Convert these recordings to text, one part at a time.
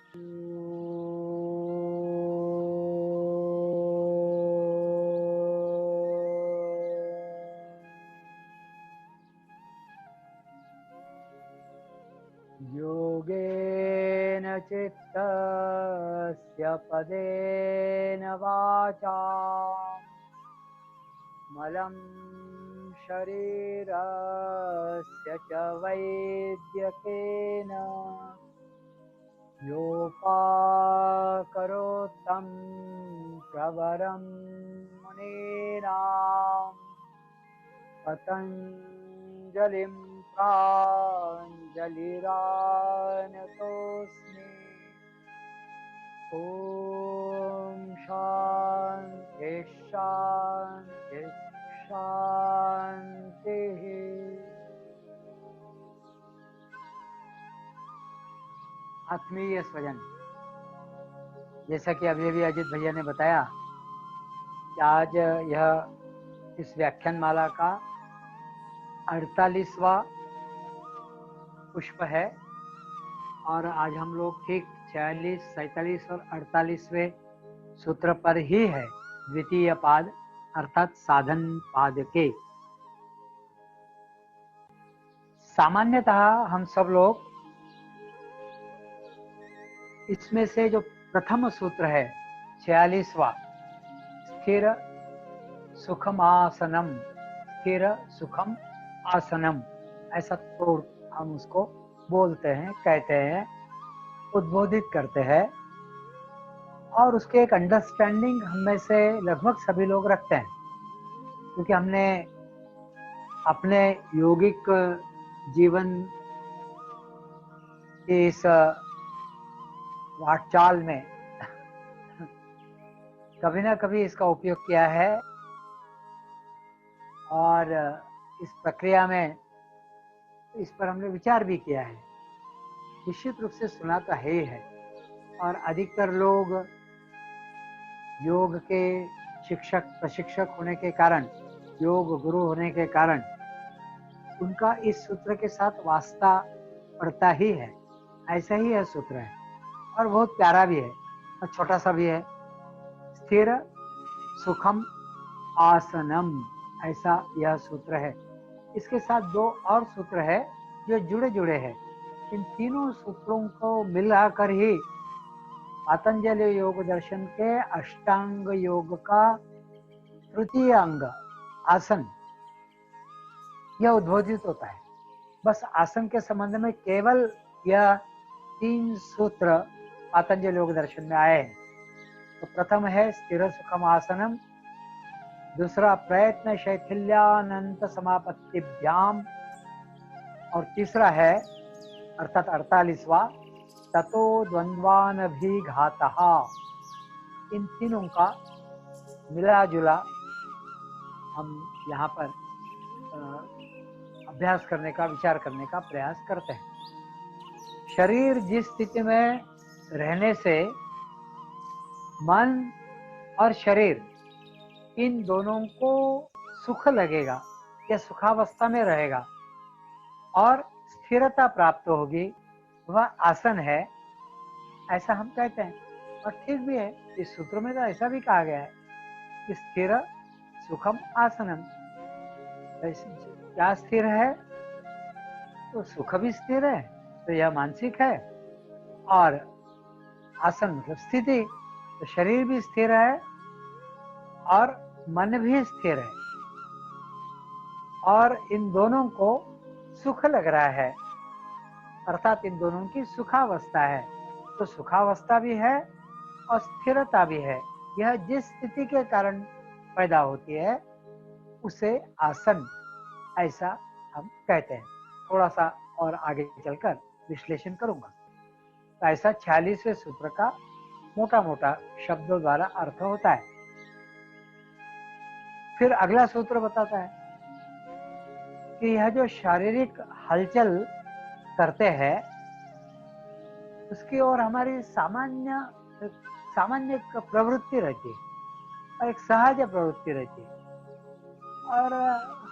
योगेन चित्तस्य पदेन वाचा मलं शरीरस्य च वैद्यकेन योपाकरोत्तं प्रवरं मुनीनां पतञ्जलिं प्राञ्जलिरानतोऽस्मि। ॐ शान्ति शान्ति शान्तिः। आत्मीय स्वजन, जैसा कि अभी अभी अजित भैया ने बताया कि आज यह इस व्याख्यान माला का 48वां पुष्प है और आज हम लोग ठीक 46, 47 और 48वें सूत्र पर ही है, द्वितीय पाद अर्थात साधन पाद के। सामान्यतः हम सब लोग इसमें से जो प्रथम सूत्र है 46वां, स्थिर सुखम आसनम, स्थिर सुखम आसनम, ऐसा तो हम उसको बोलते हैं, कहते हैं, उद्बोधित करते हैं और उसके एक अंडरस्टैंडिंग हम में से लगभग सभी लोग रखते हैं, क्योंकि हमने अपने योगिक जीवन की इस वाटचाल में कभी ना कभी इसका उपयोग किया है और इस प्रक्रिया में इस पर हमने विचार भी किया है। निश्चित रूप से सुना तो है ही है और अधिकतर लोग योग के शिक्षक प्रशिक्षक होने के कारण, योग गुरु होने के कारण उनका इस सूत्र के साथ वास्ता पड़ता ही है। ऐसा ही यह सूत्र है और बहुत प्यारा भी है और छोटा सा भी है। स्थिर सुखम आसनम, ऐसा यह सूत्र है। इसके साथ दो और सूत्र है जो जुड़े जुड़े हैं। इन तीनों सूत्रों को मिलाकर ही पतंजलि योग दर्शन के अष्टांग योग का तृतीय अंग आसन यह उद्बोधित होता है। बस आसन के संबंध में केवल यह 3 सूत्र पतंजलि योग दर्शन में आए हैं। तो प्रथम है स्थिर सुखम आसनम, दूसरा प्रयत्न शैथिल्यानंत समापत्तिभ्याम और तीसरा है अर्थात 48वां ततो द्वंद्वानभिघातः। इन तीनों का मिला जुला हम यहाँ पर अभ्यास करने का, विचार करने का प्रयास करते हैं। शरीर जिस स्थिति में रहने से मन और शरीर इन दोनों को सुख लगेगा या सुखावस्था में रहेगा और स्थिरता प्राप्त होगी, वह आसन है, ऐसा हम कहते हैं। और ठीक भी है, इस सूत्र में तो ऐसा भी कहा गया है कि स्थिर सुखम आसनम। क्या स्थिर है? तो सुख भी स्थिर है, तो यह मानसिक है, और आसन मतलब स्थिति, तो शरीर भी स्थिर है और मन भी स्थिर है और इन दोनों को सुख लग रहा है, अर्थात इन दोनों की सुखावस्था है। तो सुखावस्था भी है और स्थिरता भी है। यह जिस स्थिति के कारण पैदा होती है उसे आसन ऐसा हम कहते हैं। थोड़ा सा और आगे चलकर विश्लेषण करूंगा। तो ऐसा 46वें सूत्र का मोटा मोटा शब्दों द्वारा अर्थ होता है। फिर अगला सूत्र बताता है कि यह जो शारीरिक हलचल करते हैं उसकी ओर हमारी सामान्य प्रवृत्ति रहती है और एक सहज प्रवृत्ति रहती है और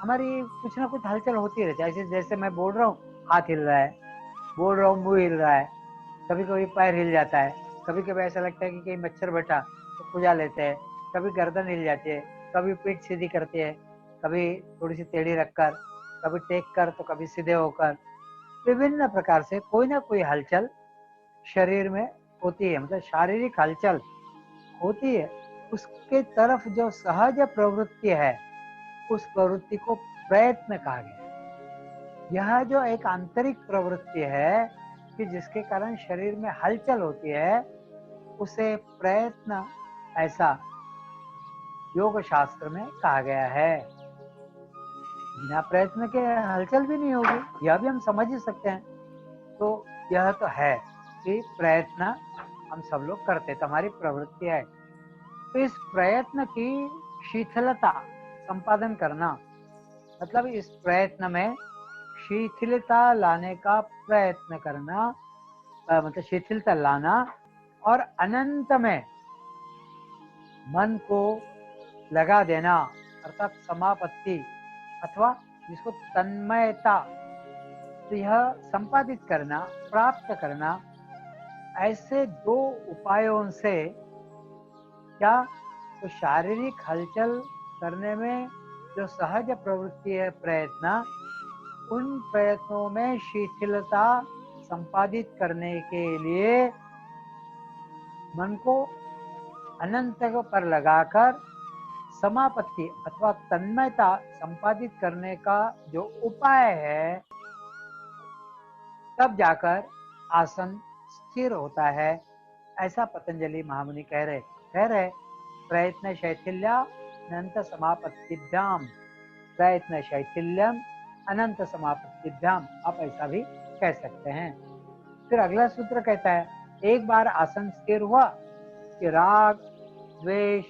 हमारी कुछ ना कुछ हलचल होती रहती है। जैसे मैं बोल रहा हूँ हाथ हिल रहा है, बोल रहा हूँ मुंह हिल रहा है, कभी कभी पैर हिल जाता है, कभी कभी ऐसा लगता है कि कहीं मच्छर बैठा तो खुजा लेते हैं, कभी गर्दन हिल जाती है, कभी पीठ सीधी करती है, कभी थोड़ी सी टेढ़ी रखकर, कभी टेक कर तो कभी सीधे होकर, विभिन्न प्रकार से कोई ना कोई हलचल शरीर में होती है, मतलब शारीरिक हलचल होती है। उसके तरफ जो सहज प्रवृत्ति है, उस प्रवृत्ति को प्रयत्न कहा गया। यह जो एक आंतरिक प्रवृत्ति है कि जिसके कारण शरीर में हलचल होती है, उसे प्रयत्न ऐसा योग शास्त्र में कहा गया है। बिना प्रयत्न के हलचल भी नहीं होगी, यह भी हम समझ ही सकते हैं। तो यह तो है कि प्रयत्न हम सब लोग करते, तुम्हारी प्रवृत्ति है। तो इस प्रयत्न की शिथिलता संपादन करना, मतलब इस प्रयत्न में शिथिलता लाने का प्रयत्न करना, मतलब शिथिलता लाना, और अनंत में मन को लगा देना, अर्थात समापत्ति अथवा जिसको तन्मयता, तो यह संपादित करना, प्राप्त करना, ऐसे दो उपायों से क्या, तो शारीरिक हलचल करने में जो सहज प्रवृत्ति है प्रयत्न, उन प्रयत्नों में शिथिलता संपादित करने के लिए मन को अनंत पर लगाकर समापत्ति अथवा तन्मयता संपादित करने का जो उपाय है, तब जाकर आसन स्थिर होता है। ऐसा पतंजलि महामुनि कह रहे प्रयत्न शैथिल्य अनंत समापत्तिभ्याम, प्रयत्न शैथिल्यम अनंत समापत्तिभ्याम, आप ऐसा भी कह सकते हैं। फिर अगला सूत्र कहता है, एक बार आसन स्थिर हुआ कि राग द्वेष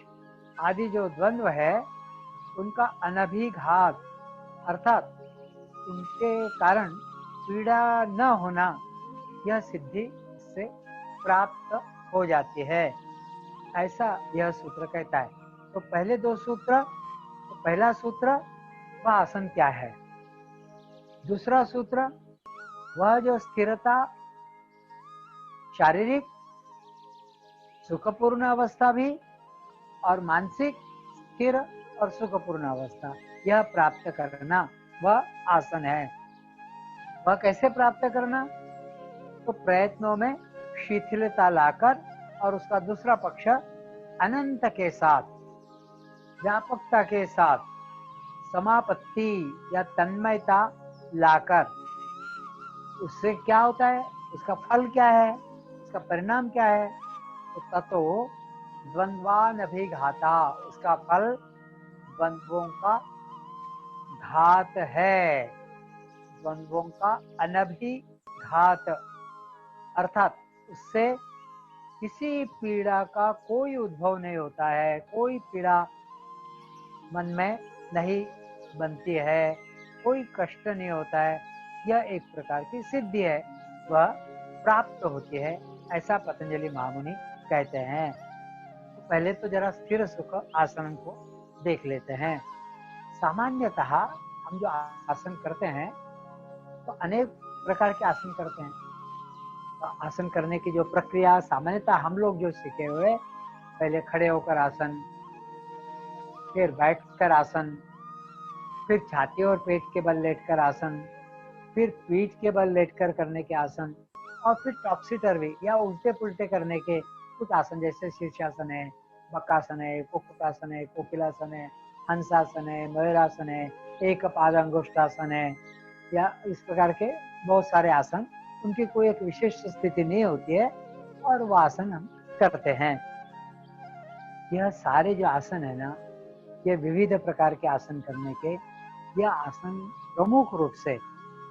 आदि जो द्वंद्व है, उनका अनभिघात, अर्थात उनके कारण पीड़ा न होना, यह सिद्धि इससे प्राप्त हो जाती है। ऐसा यह सूत्र कहता है। तो पहले दो सूत्र, तो पहला सूत्र वह आसन क्या है, दूसरा सूत्र वह जो स्थिरता, शारीरिक सुखपूर्ण अवस्था भी और मानसिक स्थिर और सुखपूर्ण अवस्था, यह प्राप्त करना वह आसन है। वह कैसे प्राप्त करना, तो प्रयत्नों में शिथिलता लाकर, और उसका दूसरा पक्ष अनंत के साथ, व्यापकता के साथ समापत्ति या तन्मयता लाकर। उससे क्या होता है, उसका फल क्या है, उसका परिणाम क्या है, तो ततो द्वंद्वानभिघाता, उसका फल द्वंद्वों का घात है, द्वंद्वों का अनभिघात, अर्थात उससे किसी पीड़ा का कोई उद्भव नहीं होता है, कोई पीड़ा मन में नहीं बनती है, कोई कष्ट नहीं होता है। यह एक प्रकार की सिद्धि है, वह प्राप्त होती है, ऐसा पतंजलि महामुनि कहते हैं। तो पहले तो जरा स्थिर सुख आसन को देख लेते हैं। सामान्यतः हम जो आसन करते हैं, तो अनेक प्रकार के आसन करते हैं। तो आसन करने की जो प्रक्रिया सामान्यतः हम लोग जो सीखे हुए, पहले खड़े होकर आसन, फिर बैठकर आसन, फिर छाती और पेट के बल लेटकर आसन, फिर पीठ के बल लेटकर करने के आसन, और फिर टॉप्सी टर्वी या उल्टे पुल्टे करने के कुछ आसन, जैसे शीर्षासन है, बकासन है, कुक्कुटासन है, कोकिलासन है, हंसासन है, मयूरासन है, एक पाद अंगुष्ठासन है, या इस प्रकार के बहुत सारे आसन, उनकी कोई एक विशिष्ट स्थिति नहीं होती है, और वो आसन हम करते हैं। यह सारे जो आसन है ना, ये विविध प्रकार के आसन करने के, यह आसन प्रमुख रूप से,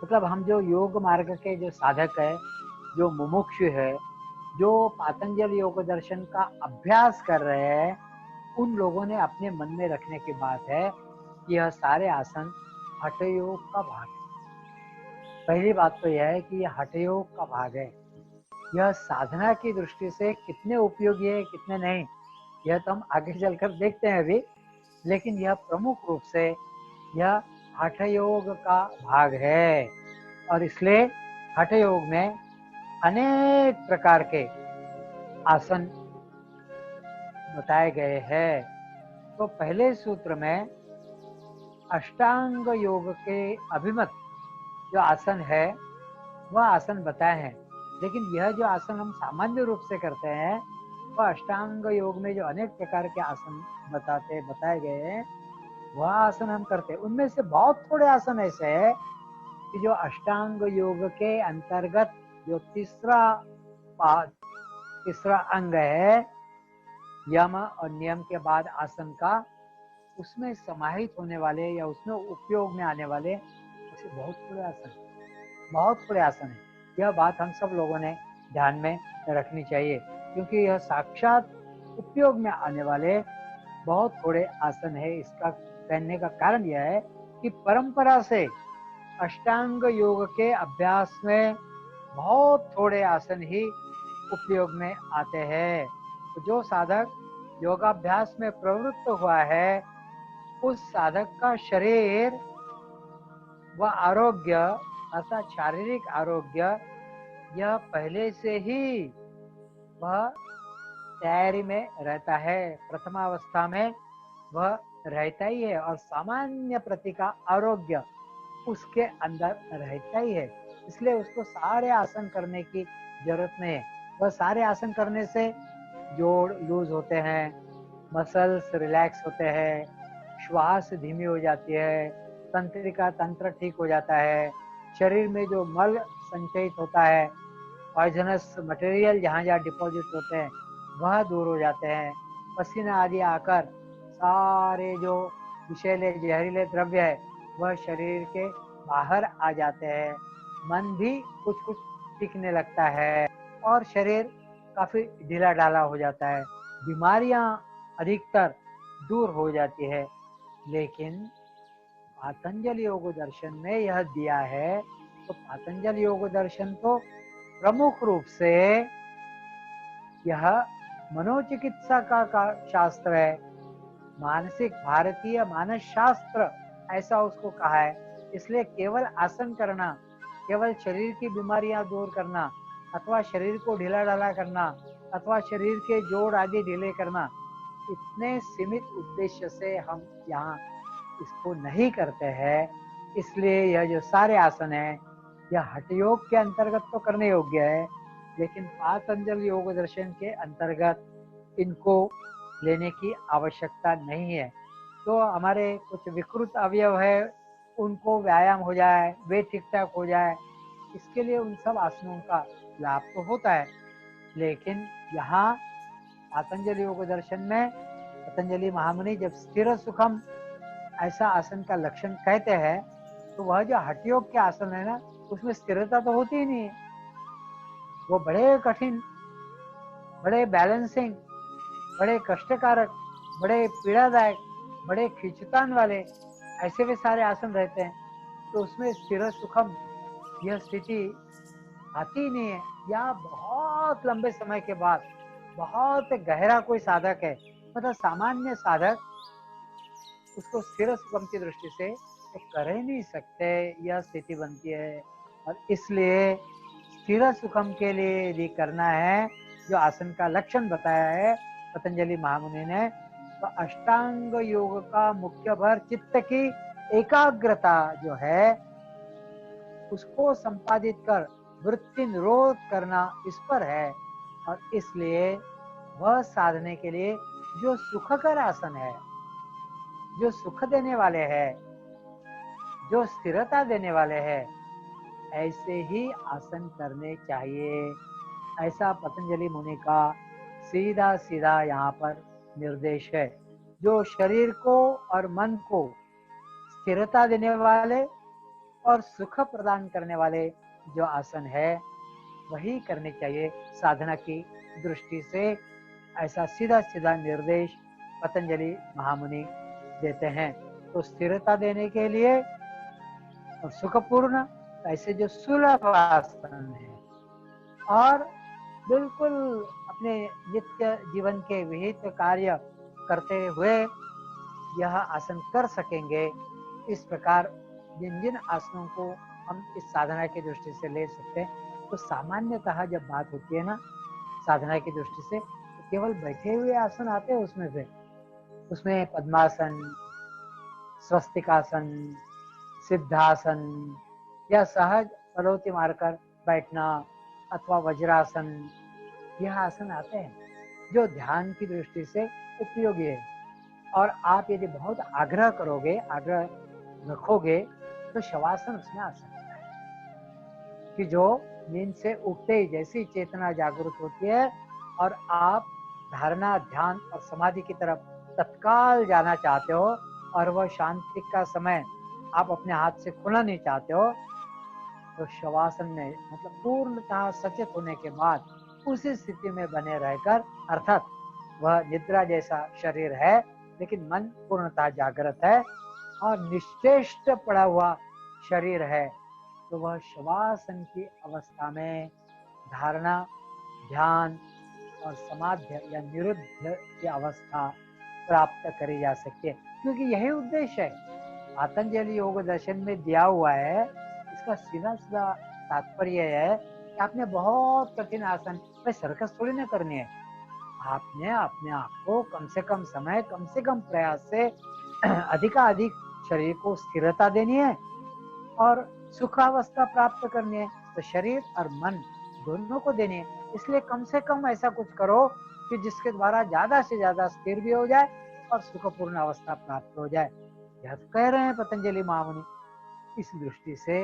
मतलब हम जो योग मार्ग के जो साधक है, जो मुमुक्षु है, जो पातंजल योग दर्शन का अभ्यास कर रहे हैं, उन लोगों ने अपने मन में रखने की बात है कि यह सारे आसन हठ योग का भाग है। पहली बात तो यह है कि यह हठ योग का भाग है। यह साधना की दृष्टि से कितने उपयोगी है, कितने नहीं, यह तो हम आगे चलकर देखते हैं अभी, लेकिन यह प्रमुख रूप से यह हठ योग का भाग है। और इसलिए हठ योग में अनेक प्रकार के आसन बताए गए हैं। तो पहले सूत्र में अष्टांग योग के अभिमत जो आसन है वह आसन बताए हैं, लेकिन यह जो आसन हम सामान्य रूप से करते हैं वह अष्टांग योग में जो अनेक प्रकार के आसन बताए गए हैं वह आसन हम करते हैं। उनमें से बहुत थोड़े आसन ऐसे हैं कि जो अष्टांग योग के अंतर्गत जो तीसरा अंग है यम और नियम के बाद आसन का, उसमें समाहित होने वाले या उसमें उपयोग में आने वाले ऐसे बहुत थोड़े आसन है। यह बात हम सब लोगों ने ध्यान में रखनी चाहिए, क्योंकि यह साक्षात उपयोग में आने वाले बहुत थोड़े आसन है। इसका कहने का कारण यह है कि परंपरा से अष्टांग योग के अभ्यास में बहुत थोड़े आसन ही उपयोग में आते हैं। तो जो साधक योगाभ्यास में प्रवृत्त हुआ है उस साधक का शरीर व आरोग्य अर्थात शारीरिक आरोग्य यह पहले से ही वह तैयारी में रहता है। प्रथमावस्था में वह रहता ही है और सामान्य प्रति का आरोग्य उसके अंदर रहता ही है। इसलिए उसको सारे आसन करने की जरूरत नहीं है। वह सारे आसन करने से जोड़ लूज होते हैं, मसल्स रिलैक्स होते हैं, श्वास धीमी हो जाती है, तंत्रिका तंत्र ठीक हो जाता है, शरीर में जो मल संचयित होता है, पॉइजनस मटेरियल जहाँ जहाँ डिपॉजिट होते हैं वह दूर हो जाते हैं, पसीना आदि आकर सारे जो विषैले जहरीले द्रव्य है वह शरीर के बाहर आ जाते हैं, मन भी कुछ कुछ टिकने लगता है और शरीर काफी ढीला ढाला हो जाता है, बीमारियां अधिकतर दूर हो जाती है। लेकिन पातंजल योग दर्शन में यह दिया है, तो पातंजल योग दर्शन तो प्रमुख रूप से यह मनोचिकित्सा का शास्त्र है, मानसिक भारतीय मानस शास्त्र ऐसा उसको कहा है। इसलिए केवल आसन करना, केवल शरीर की बीमारियां दूर करना अथवा शरीर को ढीला ढाला करना अथवा शरीर के जोड़ आदि ढीले करना, इतने सीमित उद्देश्य से हम यहाँ इसको नहीं करते हैं। इसलिए यह जो सारे आसन है यह हठ योग के अंतर्गत तो करने योग्य है, लेकिन पातंजल योग दर्शन के अंतर्गत इनको लेने की आवश्यकता नहीं है। तो हमारे कुछ विकृत अवयव है उनको व्यायाम हो जाए, वे ठीक ठाक हो जाए, इसके लिए उन सब आसनों का लाभ तो होता है। लेकिन यहाँ पातंजलि योग दर्शन में पतंजलि महामुनि जब स्थिर सुखम ऐसा आसन का लक्षण कहते हैं तो वह जो हठ योग के आसन है ना उसमें स्थिरता तो होती ही नहीं है, वो बड़े कठिन, बड़े बैलेंसिंग, बड़े कष्टकारक, बड़े पीड़ादायक, बड़े खींचतान वाले ऐसे वे सारे आसन रहते हैं। तो उसमें स्थिर सुखम यह स्थिति आती ही नहीं है। या बहुत लंबे समय के बाद बहुत गहरा कोई साधक है, मतलब सामान्य साधक उसको स्थिर सुखम की दृष्टि से तो कर ही नहीं सकते, यह स्थिति बनती है। और इसलिए स्थिर सुखम के लिए यदि करना है जो आसन का लक्षण बताया है पतंजलि महामुनि ने, तो अष्टांग योग का मुख्य भर चित्त की एकाग्रता जो है उसको संपादित कर वृत्ति निरोध करना इस पर है। और इसलिए वह साधने के लिए जो सुखकर आसन है, जो सुख देने वाले हैं, जो स्थिरता देने वाले हैं, ऐसे ही आसन करने चाहिए। ऐसा पतंजलि मुनि का सीधा सीधा यहाँ पर निर्देश है। जो शरीर को और मन को स्थिरता देने वाले और सुख प्रदान करने वाले जो आसन है वही करने चाहिए साधना की दृष्टि से। ऐसा सीधा सीधा निर्देश पतंजलि महामुनि देते हैं। तो स्थिरता देने के लिए और सुखपूर्ण ऐसे जो सुलभ आसन है और बिल्कुल अपने नित्य जीवन के विहित कार्य करते हुए यह आसन कर सकेंगे, इस प्रकार जिन जिन आसनों को हम इस साधना की दृष्टि से ले सकते हैं तो सामान्यतः जब बात होती है ना साधना की दृष्टि से, तो केवल बैठे हुए आसन आते हैं उसमें से। उसमें पद्मासन, स्वस्तिकासन, सिद्धासन या सहज पलौती मारकर बैठना अथवा वज्रासन, यह आसन आते हैं जो ध्यान की दृष्टि से उपयोगी है। और आप यदि बहुत आग्रह करोगे, आग्रह रखोगे, तो शवासन उसमें आ सकता है कि जो नींद से उठते ही जैसी चेतना जागृत होती है और आप धारणा, ध्यान और समाधि की तरफ तत्काल जाना चाहते हो और वह शांति का समय आप अपने हाथ से खोना नहीं चाहते हो, तो शवासन में मतलब पूर्णतः सचेत होने के बाद उसी स्थिति में बने रहकर, अर्थात वह निद्रा जैसा शरीर है लेकिन मन पूर्णतः जागृत है और निश्चेष्ट पड़ा हुआ शरीर है, तो वह शवासन की अवस्था में धारणा, ध्यान और समाधि या निरुद्ध की अवस्था प्राप्त करी जा सकती है। क्योंकि यही उद्देश्य है, पातंजलि योग दर्शन में दिया हुआ है। इसका सीधा सीधा तात्पर्य है कि आपने बहुत कठिन आसन, भाई सर्कस थोड़ी ना करनी है, आपने अपने आप को कम से कम समय, कम से कम प्रयास से अधिकाधिक शरीर को स्थिरता देनी है और सुखावस्था प्राप्त करनी है, तो शरीर और मन दोनों को देनी है। इसलिए कम से कम ऐसा कुछ करो कि जिसके द्वारा ज्यादा से ज्यादा स्थिर भी हो जाए और सुखपूर्ण अवस्था प्राप्त हो जाए। यह तो कह रहे हैं पतंजलि महामुनि। इस दृष्टि से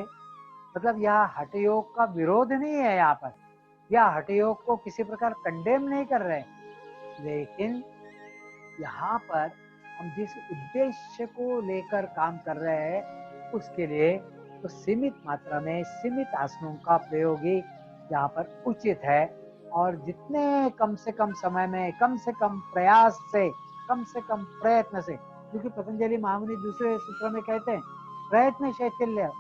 मतलब यह हठ योग का विरोध नहीं है यहाँ पर, या हठ योग को किसी प्रकार कंडेम नहीं कर रहे, लेकिन यहाँ पर हम जिस उद्देश्य को लेकर काम कर रहे हैं उसके लिए तो सीमित मात्रा में सीमित आसनों का प्रयोग ही यहाँ पर उचित है। और जितने कम से कम समय में, कम से कम प्रयास से, कम से कम प्रयत्न से, क्योंकि पतंजलि महामुनि दूसरे सूत्र में कहते हैं प्रयत्न शैथिल्य,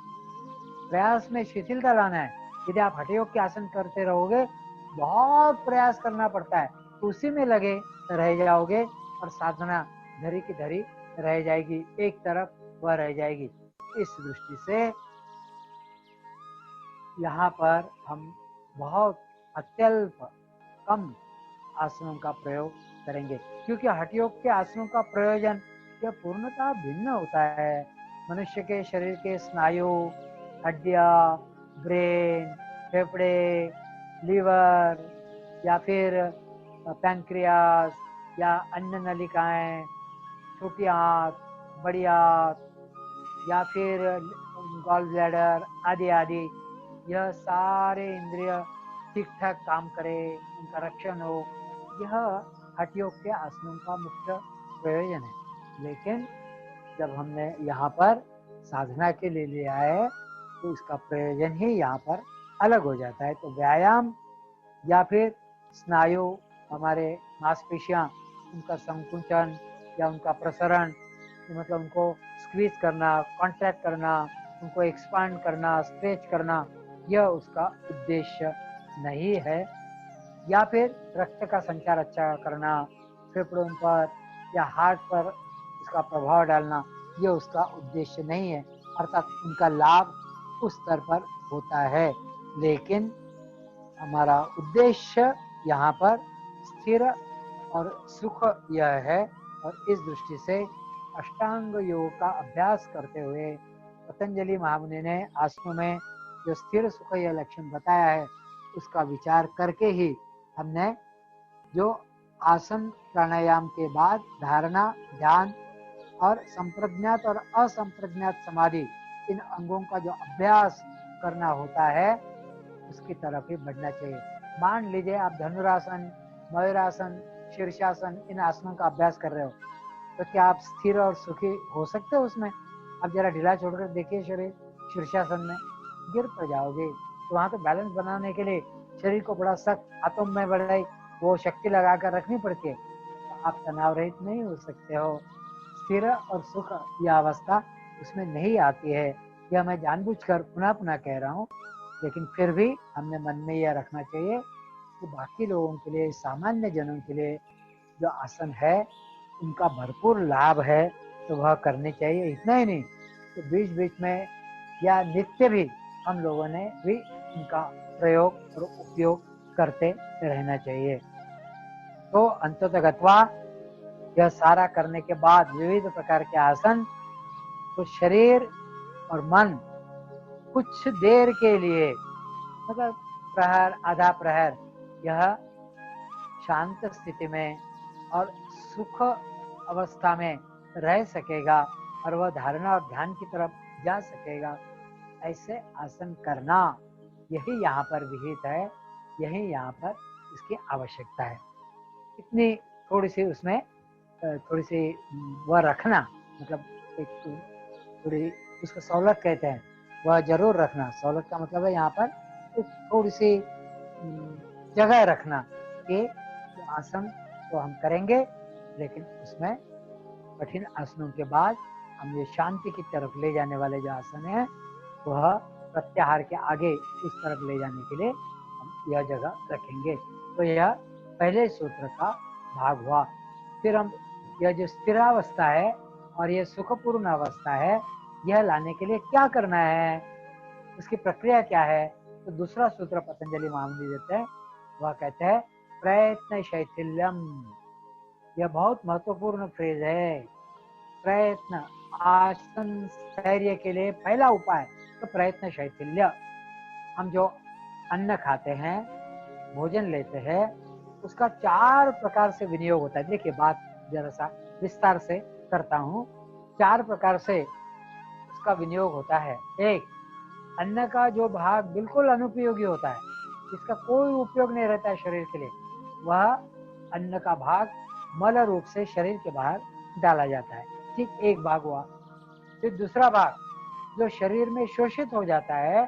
प्रयास में शिथिलता लाना है। यदि आप हठ योग के आसन करते रहोगे, बहुत प्रयास करना पड़ता है, तो उसी में लगे रह जाओगे और साधना धरी की धरी रह जाएगी, एक तरफ वह रह जाएगी। इस दृष्टि से यहाँ पर हम बहुत अत्यल्प कम आसनों का प्रयोग करेंगे, क्योंकि हठ योग के आसनों का प्रयोजन यह पूर्णतः भिन्न होता है। मनुष्य के शरीर के स्नायु, हड्डियां, ब्रेन, फेफड़े, लीवर या फिर पैंक्रियास या अन्य नलिकाएं, छोटी आंत, बड़ी आंत या फिर गॉल ब्लैडर आदि आदि, यह सारे इंद्रिय ठीक ठाक काम करे, उनका रक्षण हो, यह हठ योग के आसनों का मुख्य प्रयोजन है। लेकिन जब हमने यहाँ पर साधना के लिए लिया है तो इसका प्रयोजन ही यहाँ पर अलग हो जाता है। तो व्यायाम या फिर स्नायु, हमारे मांसपेशियाँ, उनका संकुचन या उनका प्रसरण, मतलब उनको स्क्वीज करना, कॉन्ट्रैक्ट करना, उनको एक्सपांड करना, स्ट्रेच करना, यह उसका उद्देश्य नहीं है। या फिर रक्त का संचार अच्छा करना, फेफड़ों पर या हार्ट पर उसका प्रभाव डालना, यह उसका उद्देश्य नहीं है। अर्थात उनका लाभ उस स्तर पर होता है, लेकिन हमारा उद्देश्य यहाँ पर स्थिर और सुख यह है। और इस दृष्टि से अष्टांग योग का अभ्यास करते हुए पतंजलि महामुनि ने आसनों में जो स्थिर सुख यह लक्षण बताया है, उसका विचार करके ही हमने जो आसन प्राणायाम के बाद धारणा, ध्यान और संप्रज्ञात और असंप्रज्ञात समाधि, इन अंगों का जो अभ्यास करना होता है उसकी तरफ ही बढ़ना चाहिए। मान लीजिए आप धनुरासन, मयूरासन, शीर्षासन, इन आसनों का अभ्यास कर रहे हो, तो क्या आप स्थिर और सुखी हो सकते हो उसमें? आप जरा ढीला छोड़कर देखिए शरीर, शीर्षासन में गिर पड़ जाओगे। तो वहां तो बैलेंस बनाने के लिए शरीर को बड़ा सख्त, हाथों में बड़ाई वो शक्ति लगाकर रखनी पड़ती है, तो आप तनाव रहित नहीं हो सकते हो। स्थिर और सुख यह अवस्था उसमें नहीं आती है। यह मैं जानबूझकर पुनः पुनः कह रहा हूँ, लेकिन फिर भी हमने मन में यह रखना चाहिए कि बाकी लोगों के लिए, सामान्य जनों के लिए जो आसन है उनका भरपूर लाभ है, तो वह करने चाहिए। इतना ही नहीं, तो बीच बीच में या नित्य भी हम लोगों ने भी उनका प्रयोग और उपयोग करते रहना चाहिए। तो अंततः यह सारा करने के बाद विविध प्रकार के आसन, तो शरीर और मन कुछ देर के लिए, मतलब प्रहर आधा प्रहर, यह शांत स्थिति में और सुख अवस्था में रह सकेगा और वह धारणा और ध्यान की तरफ जा सकेगा। ऐसे आसन करना, यही यहाँ पर विहित है, यही यहाँ पर इसकी आवश्यकता है। इतनी थोड़ी सी उसमें थोड़ी सी वह रखना, मतलब एक थोड़ी उसको सहूलत कहते हैं, वह जरूर रखना। सहूलत का मतलब है यहाँ पर थोड़ी सी जगह रखना कि आसन तो हम करेंगे, लेकिन उसमें कठिन आसनों के बाद हम ये शांति की तरफ ले जाने वाले जो आसन है, वह प्रत्याहार के आगे उस तरफ ले जाने के लिए हम यह जगह रखेंगे। तो यह पहले सूत्र का भाग हुआ। फिर हम यह जो स्थिरावस्था है और यह सुखपूर्ण अवस्था है, यह लाने के लिए क्या करना है, उसकी प्रक्रिया क्या है, तो दूसरा सूत्र पतंजलि महामुनि देते हैं। वह कहते हैं प्रयत्न शैथिल्यम। यह बहुत महत्वपूर्ण फ्रेज है। प्रयत्न, आसन स्थैर्य के लिए पहला उपाय तो प्रयत्न शैथिल्य। हम जो अन्न खाते हैं, भोजन लेते हैं, उसका 4 प्रकार से विनियोग होता है। देखिए, बात जरा सा विस्तार से करता हूँ। 4 प्रकार से उसका विनियोग होता है। एक, अन्न का जो भाग बिल्कुल अनुपयोगी होता है, जिसका कोई उपयोग नहीं रहता है शरीर के लिए, वह अन्न का भाग मल रूप से शरीर के बाहर डाला जाता है। ठीक एक भाग हुआ। फिर दूसरा भाग जो शरीर में शोषित हो जाता है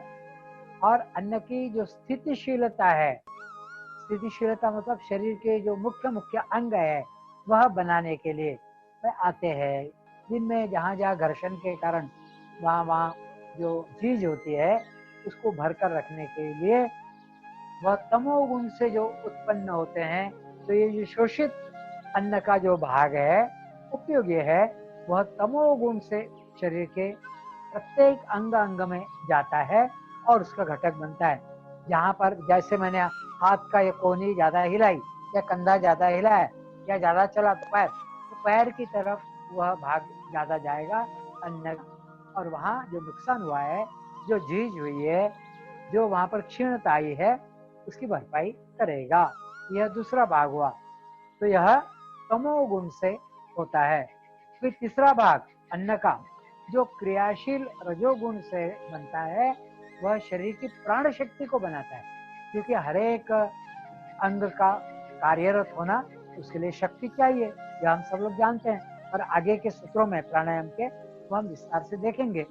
और अन्न की जो स्थितिशीलता है, स्थितिशीलता मतलब शरीर के जो मुख्य मुख्य अंग है, वह बनाने के लिए वह आते हैं, जिनमें जहाँ जहाँ घर्षण के कारण वहाँ जो चीज होती है, उसको भरकर रखने के लिए वह तमोगुण से जो उत्पन्न होते हैं। तो ये जो शोषित अन्न का जो भाग है, उपयोगी है, वह तमोगुण से शरीर के प्रत्येक अंग अंग में जाता है और उसका घटक बनता है। जहाँ पर जैसे मैंने हाथ का ये कोहनी ज्यादा हिलाई या कंधा ज्यादा हिलाया या ज्यादा चला तो पैर की तरफ वह भाग ज्यादा जाएगा अन्न, और वहाँ जो नुकसान हुआ है, जो झीज हुई है, जो वहाँ पर क्षीणता आई है, उसकी भरपाई करेगा। यह दूसरा भाग हुआ। तो यह तमोगुण से होता है। फिर तीसरा भाग अन्न का जो क्रियाशील रजोगुण से बनता है, वह शरीर की प्राण शक्ति को बनाता है, क्योंकि हर एक अंग का कार्यरत होना, उसके लिए शक्ति चाहिए, यह हम सब लोग जानते हैं। और आगे के सूत्रों में प्राणायाम के वो हम विस्तार से देखेंगे।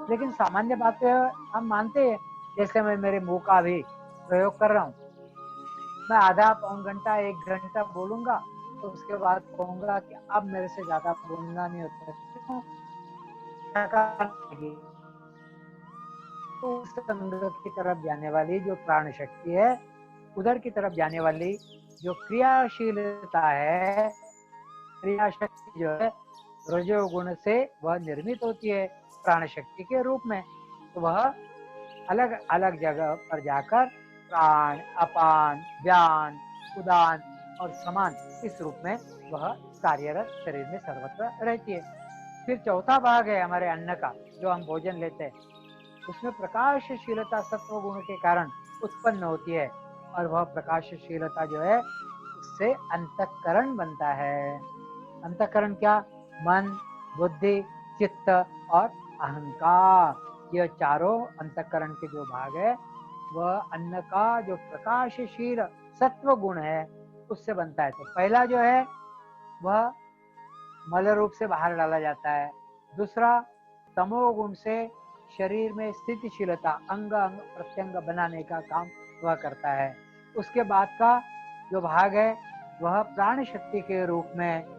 लेकिन सामान्य बातें हम मानते हैं। जैसे मैं मेरे मुंह का भी प्रयोग कर रहा हूँ, मैं आधा पौन घंटा 1 घंटा बोलूंगा, तो उसके बाद कहूंगा कि अब मेरे से ज्यादा बोलना नहीं होता है, तो उस अंग की तरफ जाने वाली जो प्राण शक्ति है, उधर की तरफ जाने वाली जो क्रियाशीलता है, क्रिया शक्ति जो है रजोगुण से वह निर्मित होती है प्राण शक्ति के रूप में। तो वह अलग अलग जगह पर जाकर प्राण, अपान, व्यान, उदान और समान इस रूप में वह कार्यरत शरीर में सर्वत्र रहती है। फिर चौथा भाग है हमारे अन्न का, जो हम भोजन लेते हैं, उसमें प्रकाशशीलता सत्व गुण के कारण उत्पन्न होती है, और वह प्रकाशशीलता जो है उससे अंतःकरण बनता है। अंतःकरण क्या? मन, बुद्धि, चित्त और अहंकार, यह चारों अंतःकरण के जो भाग है, वह अन्न का जो प्रकाशशील सत्व गुण है उससे बनता है। तो पहला जो है वह मल रूप से बाहर डाला जाता है। दूसरा, तमोगुण से शरीर में स्थितिशीलता, अंग अंग प्रत्यंग बनाने का काम वह करता है। उसके बाद का जो भाग है, वह प्राण शक्ति के रूप में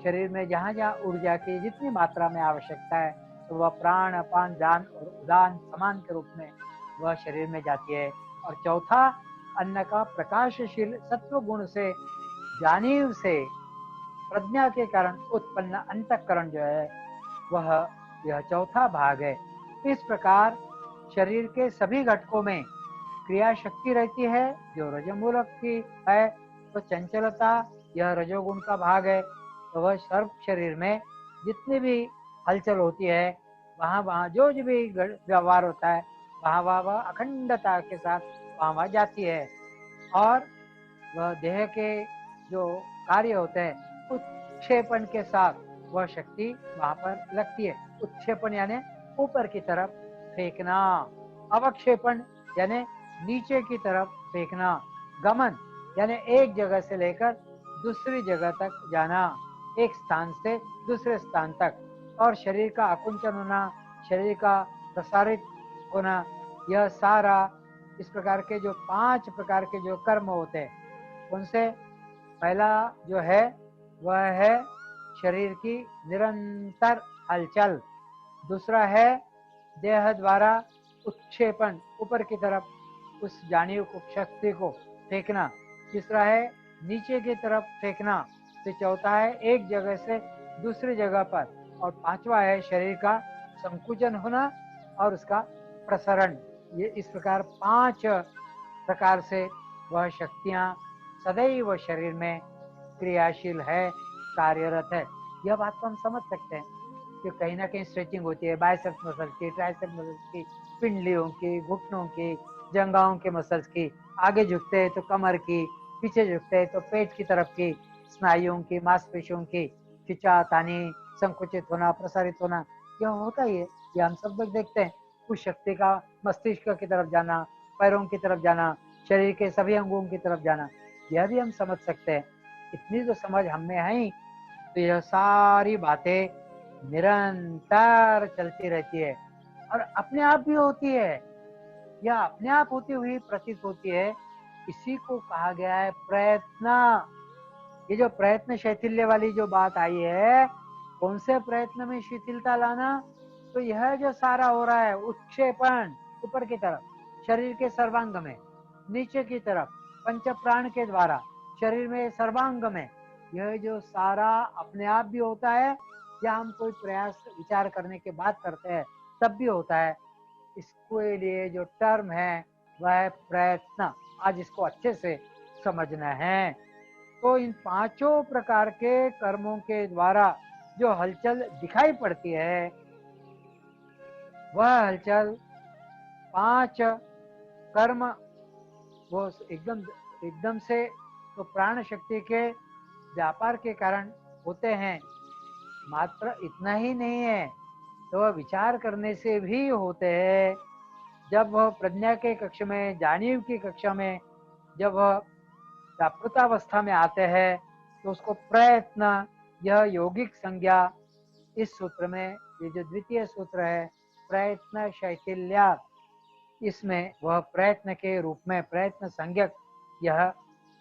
शरीर में जहाँ जहाँ ऊर्जा की जितनी मात्रा में आवश्यकता है, तो वह प्राण, अपान, व्यान और उदान समान के रूप में वह शरीर में जाती है। और चौथा, अन्न का प्रकाशशील सत्व गुण से, जानीव से, प्रज्ञा के कारण उत्पन्न अंतःकरण जो है, वह यह चौथा भाग है। इस प्रकार शरीर के सभी घटकों में क्रिया शक्ति रहती है जो रजोमूलक की है, तो चंचलता यह रजोगुण का भाग है। तो वह सर्व शरीर में जितनी भी हलचल होती है, वहाँ वहाँ जो जो भी व्यवहार होता है, वहाँ वहाँ वह अखंडता के साथ वहाँ वहाँ जाती है। और वह देह के जो कार्य होते हैं, उत्क्षेपण के साथ वह शक्ति वहाँ पर लगती है। उत्क्षेपण यानी ऊपर की तरफ फेंकना, अवक्षेपण यानी नीचे की तरफ फेंकना, गमन यानी एक जगह से लेकर दूसरी जगह तक जाना, एक स्थान से दूसरे स्थान तक। और शरीर का आकुंचन होना, शरीर का प्रसारित होना, यह सारा इस प्रकार के जो 5 प्रकार के जो कर्म होते हैं, उनसे पहला जो है वह है शरीर की निरंतर हलचल। दूसरा है देह द्वारा उत्क्षेपण, ऊपर की तरफ उस जानीव को, शक्ति को फेंकना। तीसरा है नीचे की तरफ फेंकना। फिर चौथा है एक जगह से दूसरी जगह पर। और पांचवा है शरीर का संकुचन होना और उसका प्रसरण। ये इस प्रकार 5 प्रकार से वह शक्तियां सदैव शरीर में क्रियाशील है, कार्यरत है। यह बात तो हम समझ सकते हैं कि कहीं ना कहीं स्ट्रेचिंग होती है, बाइसेप्स मसल्स की, ट्राइसेप्स मसल्स की, पिंडलियों की, घुटनों की, जंघाओं के मसल्स की। आगे झुकते हैं तो कमर की, पीछे झुकते हैं तो पेट की तरफ की, स्नायुओं की, मांसपेशियों की खिंचातानी, संकुचित होना, प्रसारित होना, यह होता ही है। ये हम सब लोग देखते हैं। उस शक्ति का मस्तिष्क की तरफ जाना, पैरों की तरफ जाना, शरीर के सभी अंगों की तरफ जाना, यह भी हम समझ सकते हैं। इतनी तो समझ हमें है, तो यह सारी बातें निरंतर चलती रहती है और अपने आप भी होती है। यह अपने आप होती हुई प्रतीत होती है। इसी को कहा गया है प्रयत्न। ये जो प्रयत्न शैथिल्य वाली जो बात आई है, कौन से प्रयत्न में शिथिलता लाना? तो यह जो सारा हो रहा है उत्क्षेपण, ऊपर की तरफ शरीर के सर्वांग में, नीचे की तरफ पंच प्राण के द्वारा शरीर में सर्वांग में, यह जो सारा अपने आप भी होता है या हम कोई प्रयास विचार करने के बाद करते हैं तब भी होता है। इसके लिए जो टर्म है वह है प्रयत्न। आज इसको अच्छे से समझना है। तो इन 5 प्रकार के कर्मों के द्वारा जो हलचल दिखाई पड़ती है, वह हलचल 5 कर्म वो एकदम एकदम से तो प्राण शक्ति के व्यापार के कारण होते हैं। मात्र इतना ही नहीं है, तो वह विचार करने से भी होते हैं। जब वह प्रज्ञा के कक्ष में, जानीव की कक्षा में जब वह व्यापृतावस्था में आते हैं, तो उसको प्रयत्न, यह यौगिक संज्ञा इस सूत्र में, ये जो द्वितीय सूत्र है प्रयत्न शैथिल्या, इसमें वह प्रयत्न के रूप में, प्रयत्न संज्ञक यह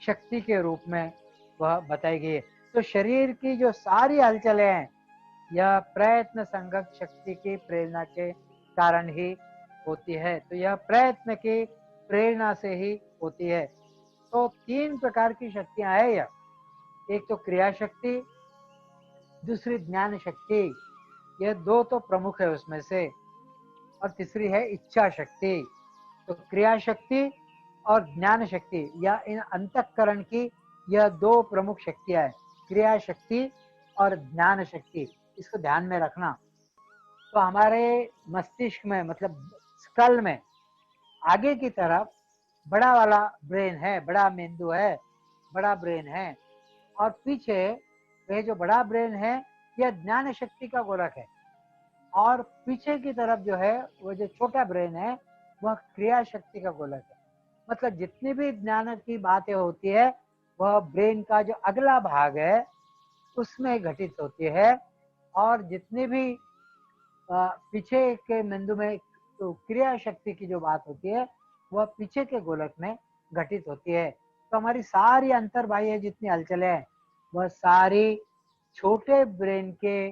शक्ति के रूप में वह बताई गई है। तो शरीर की जो सारी हलचलें हैं, यह प्रयत्न संज्ञक शक्ति की प्रेरणा के कारण ही होती है। तो यह प्रयत्न की प्रेरणा से ही होती है। तो 3 प्रकार की शक्तियां है यह। एक तो क्रिया शक्ति, दूसरी ज्ञान शक्ति, यह 2 तो प्रमुख है उसमें से, और तीसरी है इच्छा शक्ति। तो क्रिया शक्ति और ज्ञान शक्ति या इन अंतःकरण की यह 2 प्रमुख शक्तियां है, क्रिया शक्ति और ज्ञान शक्ति। इसको ध्यान में रखना। तो हमारे मस्तिष्क में, मतलब स्कल में आगे की तरफ बड़ा वाला ब्रेन है, बड़ा मेंदु है, बड़ा ब्रेन है। और पीछे वह जो बड़ा ब्रेन है यह ज्ञान शक्ति का गोलक है। और पीछे की तरफ जो है वो जो छोटा ब्रेन है वह क्रिया शक्ति का गोलक है। मतलब जितनी भी ज्ञान की बातें होती है वह ब्रेन का जो अगला भाग है उसमें घटित होती है। और जितनी भी पीछे के मेंदु में तो क्रिया शक्ति की जो बात होती है वह पीछे के गोलक में घटित होती है। तो हमारी सारी अंतर्बाह्य जितनी हलचलें हैं वह सारी छोटे ब्रेन के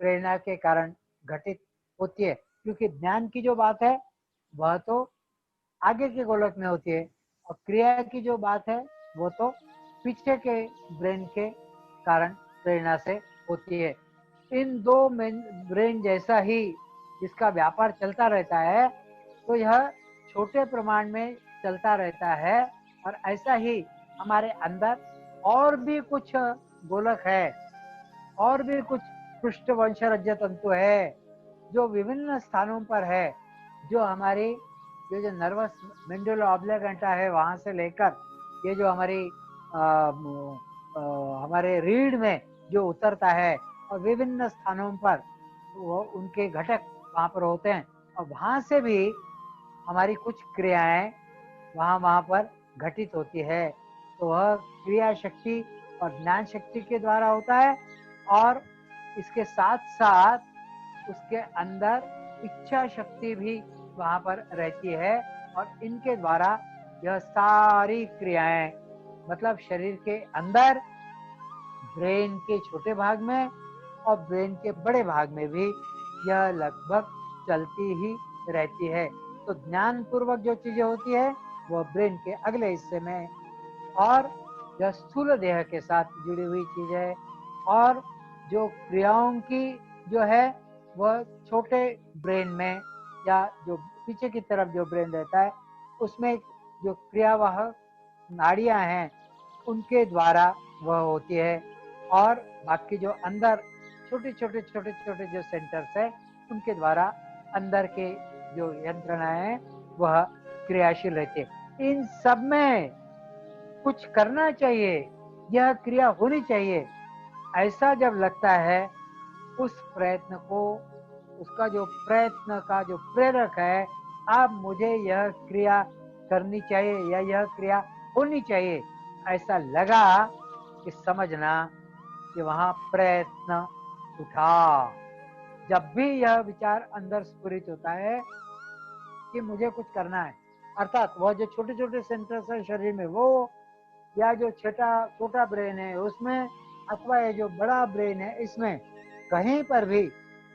प्रेरणा के कारण घटित होती है। क्योंकि ज्ञान की जो बात है वह तो आगे के गोलक में होती है और क्रिया की जो बात है वो तो पीछे के ब्रेन के कारण प्रेरणा से होती है। इन 2 ब्रेन जैसा ही इसका व्यापार चलता रहता है। तो यह छोटे प्रमाण में चलता रहता है। और ऐसा ही हमारे अंदर और भी कुछ गोलक है, और भी कुछ पृष्ठवंश रज्य तंतु है जो विभिन्न स्थानों पर है, जो हमारी ये जो नर्वस मेंडुला ऑब्लिगेंटा है वहां से लेकर ये जो हमारी हमारे रीढ़ में जो उतरता है, और विभिन्न स्थानों पर वो उनके घटक वहां पर होते हैं, और वहां से भी हमारी कुछ क्रियाएं वहां वहां पर घटित होती है। तो वह क्रिया शक्ति और ज्ञान शक्ति के द्वारा होता है, और इसके साथ साथ उसके अंदर इच्छा शक्ति भी वहां पर रहती है। और इनके द्वारा यह सारी क्रियाएं, मतलब शरीर के अंदर ब्रेन के छोटे भाग में और ब्रेन के बड़े भाग में भी यह लगभग चलती ही रहती है। तो ज्ञान पूर्वक जो चीजें होती है वह ब्रेन के अगले हिस्से में, और यह स्थूल देह के साथ जुड़ी हुई चीज है। और जो क्रियाओं की जो है वह छोटे ब्रेन में, या जो पीछे की तरफ जो ब्रेन रहता है उसमें जो क्रियावाह नाड़ियां हैं उनके द्वारा वह होती है। और बाकी जो अंदर छोटे छोटे छोटे छोटे जो सेंटर्स है उनके द्वारा अंदर के जो यंत्रणाएं हैं वह क्रियाशील रहती है। इन सब में कुछ करना चाहिए, यह क्रिया होनी चाहिए, ऐसा जब लगता है उस प्रयत्न को, उसका जो प्रयत्न का जो प्रेरक है, अब मुझे यह क्रिया करनी चाहिए या यह क्रिया होनी चाहिए, ऐसा लगा कि समझना कि वहां प्रयत्न उठा। जब भी यह विचार अंदर स्फुरित होता है कि मुझे कुछ करना है, अर्थात वह जो छोटे छोटे सेंटर्स है शरीर में वो, या जो छोटा छोटा ब्रेन है उसमें, अथवा ये जो बड़ा ब्रेन है इसमें, कहीं पर भी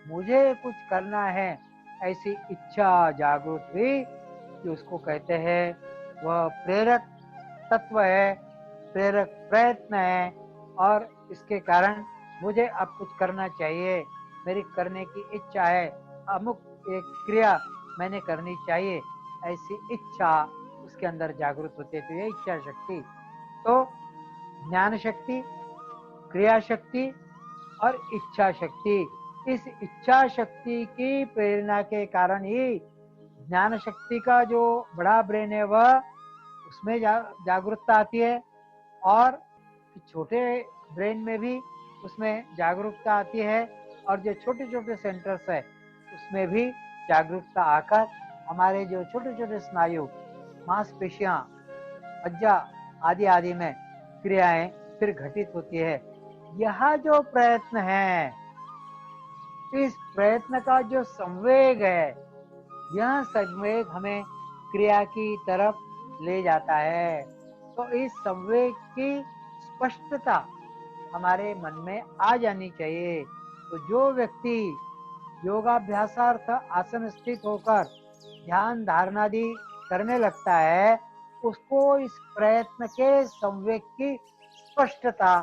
मुझे कुछ करना है, ऐसी इच्छा जागृत हुई कि उसको कहते हैं वह प्रेरक तत्व है, प्रेरक प्रयत्न है। और इसके कारण मुझे अब कुछ करना चाहिए, मेरी करने की इच्छा है, अमुक एक क्रिया मैंने करनी चाहिए, ऐसी इच्छा उसके अंदर जागृत होती है। तो ये इच्छा शक्ति, तो ज्ञान शक्ति, क्रिया शक्ति और इच्छा शक्ति, इस इच्छा शक्ति की प्रेरणा के कारण ही ज्ञान शक्ति का जो बड़ा ब्रेन है वह उसमें जागरूकता आती है, और छोटे ब्रेन में भी उसमें जागरूकता आती है, और जो छोटे छोटे सेंटर्स है उसमें भी जागरूकता आकर हमारे जो छोटे छोटे स्नायु, मांसपेशियां, मज्जा आदि आदि में क्रियाएं फिर घटित होती है। यह जो प्रयत्न है, इस प्रयत्न का जो संवेग है, यह संवेग हमें क्रिया की तरफ ले जाता है। तो इस संवेग की स्पष्टता हमारे मन में आ जानी चाहिए। तो जो व्यक्ति योगाभ्यासार्थ आसन स्थित होकर ध्यान धारणादि करने लगता है, उसको इस प्रयत्न के संवेग की स्पष्टता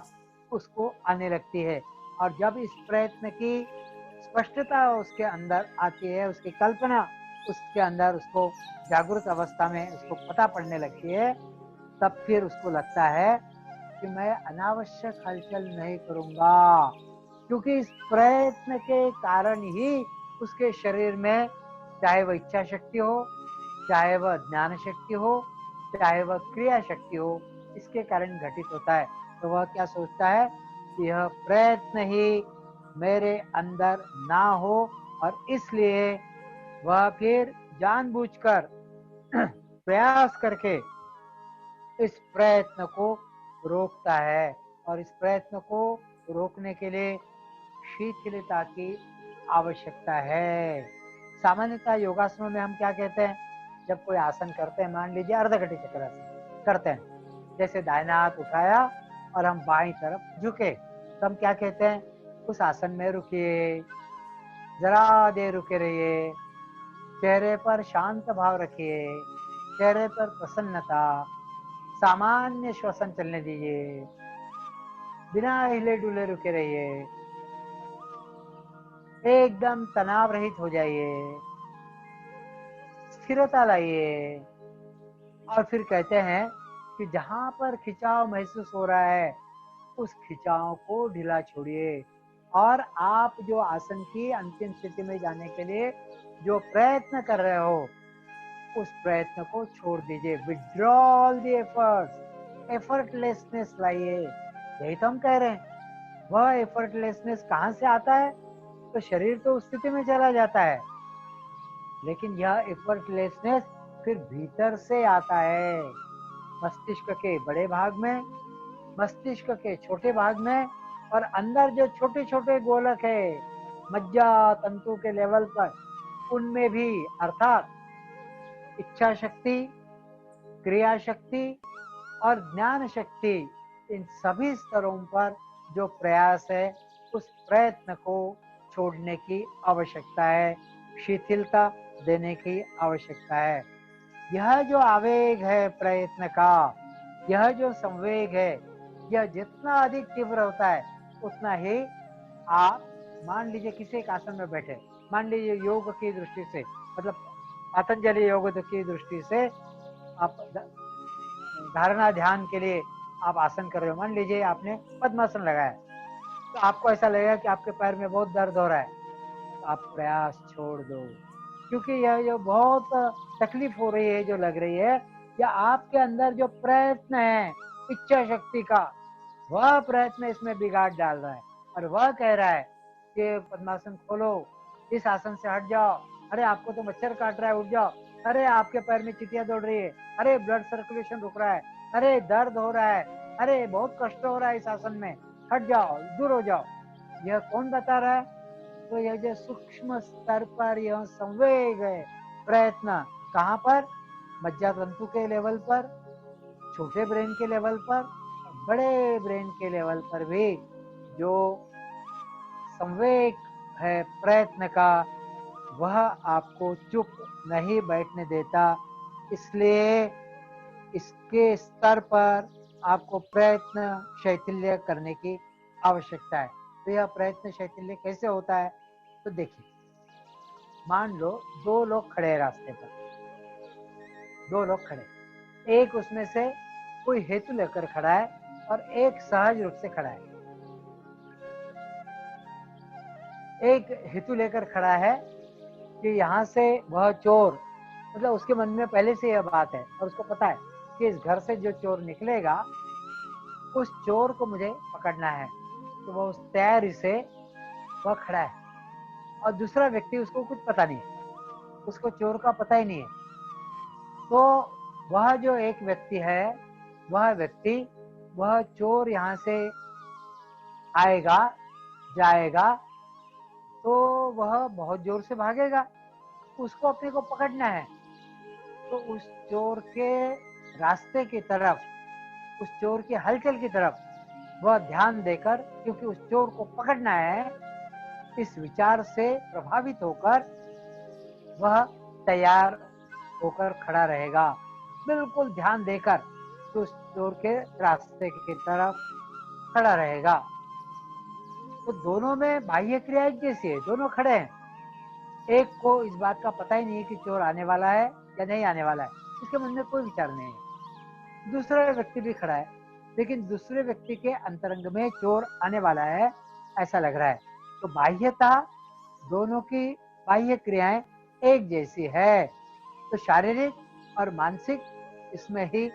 उसको आने लगती है। और जब इस प्रयत्न की स्पष्टता उसके अंदर आती है, उसकी कल्पना उसके अंदर उसको जागृत अवस्था में उसको पता पड़ने लगती है, तब फिर उसको लगता है कि मैं अनावश्यक हलचल नहीं करूंगा, क्योंकि इस प्रयत्न के कारण ही उसके शरीर में, चाहे वह इच्छा शक्ति हो, चाहे वह ज्ञान शक्ति हो, चाहे वह क्रिया शक्ति हो, इसके कारण घटित होता है। तो वह क्या सोचता है कि यह प्रयत्न ही मेरे अंदर ना हो, और इसलिए वह फिर जानबूझकर प्रयास करके इस प्रयत्न को रोकता है। और इस प्रयत्न को रोकने के लिए शिथिलता की आवश्यकता है। सामान्यतः योगासनों में हम क्या कहते हैं, जब कोई आसन करते हैं, मान लीजिए अर्धघटी चक्रासन करते हैं, जैसे दाहिना हाथ उठाया और हम बाईं तरफ झुके, तो हम क्या कहते हैं, उस आसन में रुकिए, जरा देर रुके रहिए, चेहरे पर शांत भाव रखिए, चेहरे पर प्रसन्नता, सामान्य श्वसन चलने दीजिए, बिना हिले डुले रुके रहिए, एकदम तनाव रहित हो जाइए, स्थिरता लाइए, और फिर कहते हैं कि जहाँ पर खिंचाव महसूस हो रहा है, उस खिंचाव को ढीला छोड़िए और आप जो आसन की अंतिम स्थिति में जाने के लिए जो प्रयत्न कर रहे हो, उस प्रयत्न को छोड़ दीजिए। विड्रॉल द एफर्ट्स, एफर्टलेसनेस लाइए। यही तो हम कह रहे हैं। वह एफर्टलेसनेस कहाँ से आता है? तो शरीर तो उस स्थिति में चला जाता है, लेकिन यह एफर्टलेसनेस फिर भीतर से आता है। मस्तिष्क के बड़े भाग में, मस्तिष्क के छोटे भाग में और अंदर जो छोटे छोटे गोलक है मज्जा तंतु के लेवल पर, उनमें भी, अर्थात इच्छा शक्ति, क्रिया शक्ति और ज्ञान शक्ति, इन सभी स्तरों पर जो प्रयास है, उस प्रयत्न को छोड़ने की आवश्यकता है, शिथिलता देने की आवश्यकता है। यह जो आवेग है प्रयत्न का, यह जो संवेग है, यह जितना अधिक तीव्र होता है, उतना ही आप, मान लीजिए किसी एक आसन में बैठे, मान लीजिए योग की दृष्टि से, मतलब पतंजलि योग की दृष्टि से आप धारणा ध्यान के लिए आप आसन कर रहे हो। मान लीजिए आपने पद्मासन लगाया, तो आपको ऐसा लगेगा कि आपके पैर में बहुत दर्द हो रहा है, तो आप प्रयास छोड़ दो, क्योंकि यह जो बहुत तकलीफ हो रही है, जो लग रही है, या आपके अंदर जो प्रयत्न है इच्छा शक्ति का, वह प्रयत्न इसमें बिगाड़ डाल रहा है और वह कह रहा है कि पद्मासन खोलो, इस आसन से हट जाओ, अरे आपको तो मच्छर काट रहा है, उठ जाओ, अरे आपके पैर में चींटियां दौड़ रही है, अरे ब्लड सर्कुलेशन रुक रहा है, अरे दर्द हो रहा है, अरे बहुत कष्ट हो रहा है इस आसन में, हट जाओ, दूर हो जाओ। यह कौन बता रहा है? तो यह जो सूक्ष्म स्तर पर यह संवेग है, प्रयत्न, कहाँ पर? मज्जा तंतु के लेवल पर, छोटे ब्रेन के लेवल पर, बड़े ब्रेन के लेवल पर भी जो संवेग है प्रयत्न का, वह आपको चुप नहीं बैठने देता। इसलिए इसके स्तर पर आपको प्रयत्न शैथिल्य करने की आवश्यकता है। तो यह प्रयत्न शैथिल्य कैसे होता है? तो देखिए, मान लो दो लोग खड़े हैं रास्ते पर, दो लोग खड़े, एक उसमें से कोई हेतु लेकर खड़ा है और एक सहज रूप से खड़ा है। एक हेतु लेकर खड़ा है कि यहाँ से वह चोर, मतलब उसके मन में पहले से यह बात है और उसको पता है कि इस घर से जो चोर निकलेगा, उस चोर को मुझे पकड़ना है, तो वह उस तैयारी से वह खड़ा है। और दूसरा व्यक्ति, उसको कुछ पता नहीं है, उसको चोर का पता ही नहीं है। तो वह जो एक व्यक्ति है, वह व्यक्ति, वह चोर यहाँ से आएगा, जाएगा, तो वह बहुत जोर से भागेगा, उसको अपने को पकड़ना है। तो उस चोर के रास्ते की तरफ, उस चोर की हलचल की तरफ वह ध्यान देकर, क्योंकि उस चोर को पकड़ना है, इस विचार से प्रभावित होकर वह तैयार होकर खड़ा रहेगा, बिल्कुल ध्यान देकर, तो उस चोर के रास्ते की तरफ खड़ा रहेगा। तो दोनों में बाह्य क्रिया एक जैसी है, दोनों खड़े हैं। एक को इस बात का पता ही नहीं है कि चोर आने वाला है या नहीं आने वाला है, उसके मन में कोई विचार नहीं है। दूसरा व्यक्ति भी खड़ा है, लेकिन दूसरे व्यक्ति के अंतरंग में चोर आने वाला है, ऐसा लग रहा है। तो बाह्यता, दोनों की बाह्य क्रियाएं एक जैसी है, तो शारीरिक और मानसिक इसमें ही